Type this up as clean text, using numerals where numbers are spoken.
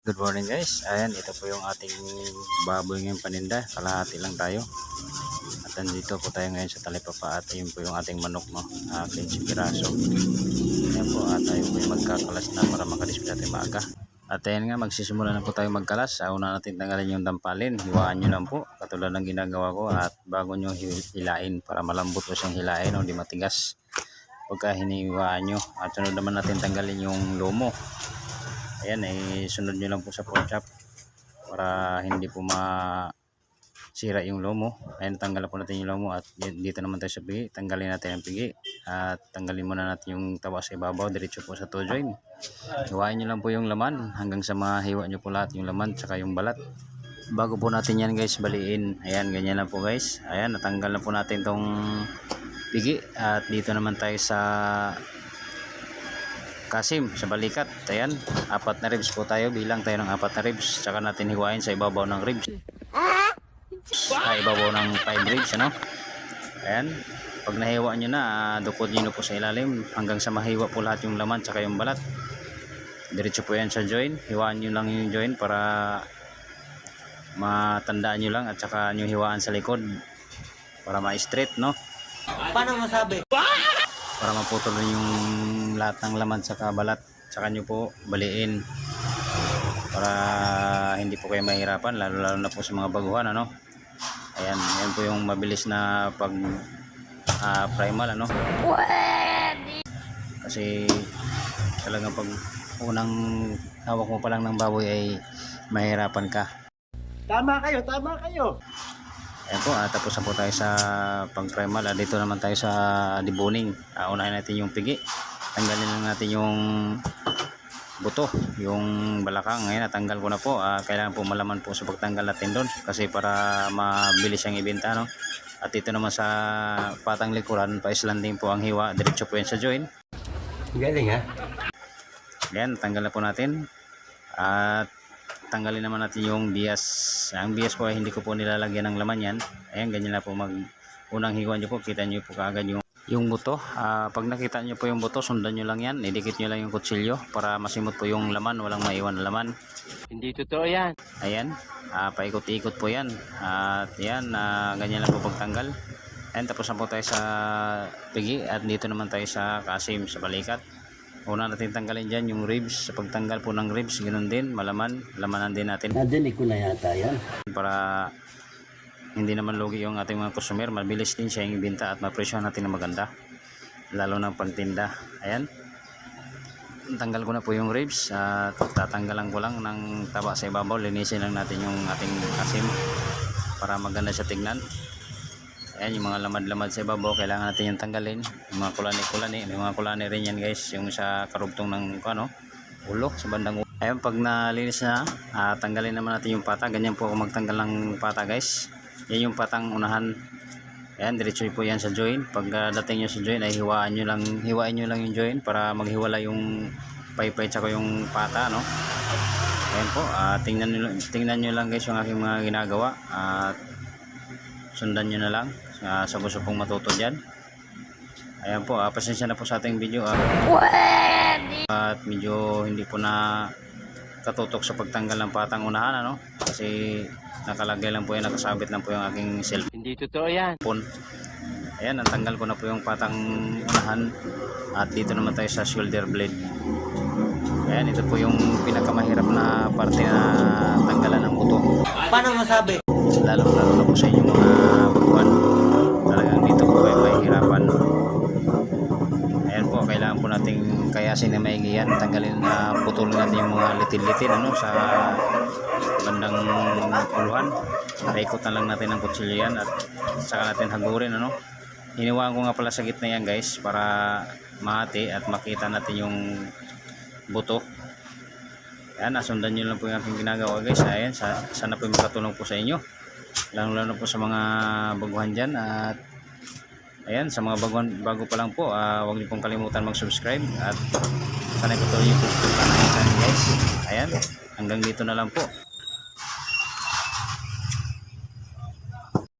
Good morning guys. Ayan, ito po yung ating baboy ngayong paninda. Kalahati lang tayo. At nandito po tayo ngayon sa Talipapa at yun po yung ating manok, no? 15 piraso. Ayan po, at tayo po yung magkakalas na para makadisplay natin maaga. At ayan nga, magsisimula na po tayo magkalas. Una natin tanggalin yung dampalin. Hiwaan nyo lang po, katulad ng ginagawa ko. At bago nyo hilain para malambot po siyang hilain, o di matigas pagka hiniwaan nyo. At sunod naman natin tanggalin yung lomo. Ayan, sunod nyo lang po sa pork chop para hindi po masira yung lomo. Ayan, tanggalan po natin yung lomo at dito naman tayo sa pigi. Tanggalin natin ang pigi at tanggalin muna natin yung tawa sa ibabaw. Diretso po sa toe joint. Hiwain nyo lang po yung laman hanggang sa mahiwa nyo po lahat yung laman tsaka yung balat. Bago po natin yan guys baliin. Ayan, ganyan lang po guys. Ayan, natanggal na po natin tong pigi at dito naman tayo sa kasim sa balikat. Ayan, 4 na ribs po tayo, bilang tayo ng 4 na ribs, tsaka natin hiwain sa ibabaw ng ribs, ibabaw ng 5 ribs, ano. Ayan, pag nahiwa nyo na, dukot nyo po sa ilalim hanggang sa mahiwa po lahat yung laman tsaka yung balat. Diretso po yan sa joint. Hiwaan nyo lang yung joint para matandaan nyo lang, at tsaka nyo hiwaan sa likod para ma-straight, no. Paano masabi? Para maputol yung lahat ng laman sa balat, tsaka nyo po baliin para hindi po kayo mahirapan, lalo na po sa mga baguhan, ano. Ayan, yan po yung mabilis na pag primal, ano. Kasi talagang pag unang hawak mo pa lang ng baboy ay mahirapan ka. Tama kayo, tama kayo. Ayan po, tapos na po tayo sa pang-primal. Dito naman tayo sa deboning. Unahin natin yung pigi. Tanggalin lang natin yung buto, yung balakang. Ngayon natanggal ko na po. Kailangan po malaman po sa pagtanggal natin doon kasi para mabilis siyang ibenta, no? At dito naman sa patang likuran, pa-islanding po ang hiwa. Diretso po yan sa joint. Galing ha? Ayan, tanggal na po natin. At tanggalin naman natin yung bias. Ang bias po ay hindi ko po nilalagyan ng laman yan. Ayan, ganyan na po unang hiwa nyo po. Kita nyo po kaagad yung buto. Pag nakita nyo po yung buto, sundan nyo lang yan. Idikit nyo lang yung kutsilyo para masimot po yung laman. Walang maiwan na laman. Hindi totoo yan. Ayan, paikot-ikot po yan. At yan, ganyan lang po pagtanggal. Ayan, tapos na po tayo sa pigi. At dito naman tayo sa kasim, sa balikat. Una natin tanggalin dyan yung ribs. Sa pagtanggal po ng ribs, ganoon din, lamanan din natin. Nadinig ko na yata yan. Para hindi naman lugi yung ating mga customer. Mabilis din siya yung ibenta at mapresyohan natin na maganda. Lalo ng pagtinda. Ayan. Tanggal ko na po yung ribs. At tatanggalan ko lang ng taba sa ibabaw. Linisin lang natin yung ating kasim para maganda siya tignan. Ayan, yung mga lamad-lamad sa ibabaw, kailangan natin yung tanggalin. Yung mga kulani-kulani, may mga kulani rin yan guys, yung sa karugtong ng ulo, sa bandang ulo. Ayan, pag nalinis na, tanggalin naman natin yung pata. Ganyan po ako magtanggal ng pata guys. Yan yung patang unahan. Ayan, diretso po yan sa joint. Pag dating nyo sa joint, ay hiwain nyo lang yung joint para maghiwala yung paypay tsaka yung pata, no. Ayan po, tingnan nyo lang guys yung aking mga ginagawa. At sundan nyo na lang sa gusto pong matuto dyan. Ayan po, pasensya na po sa ating video at medyo hindi po na katutok sa pagtanggal ng patang unahan, ano, kasi nakalagay lang po yan, nakasabit lang po yung aking cellphone. Hindi totoo yan. Ayan, natanggal ko na po yung patang unahan at dito naman tayo sa shoulder blade. Ayan, ito po yung pinakamahirap na parte na tanggalan ng buto. Paano masabi? Lalo na po sa inyong mga baguhan, talagang dito po kayo mahihirapan. Ayan po, kailangan po nating kayasin na maigi yan. Tanggalin na putulin natin yung mga litin-litin, ano, sa bandang uluhan. Paikot na lang natin ang kutsilyo yan at saka natin hagurin, ano. Hiniwaan ko nga pala sa gitna yan guys para mahati at makita natin yung buto. Ayan, nasundan nyo lang po yung aking ginagawa guys. Ayan, sana po makatulong po sa inyo, lalo po sa mga baguhan dyan. At ayan, sa mga bago pa lang po, huwag niyo pong kalimutan mag-subscribe at sana ipatuloy niyo po guys. Ayan, hanggang dito na lang po.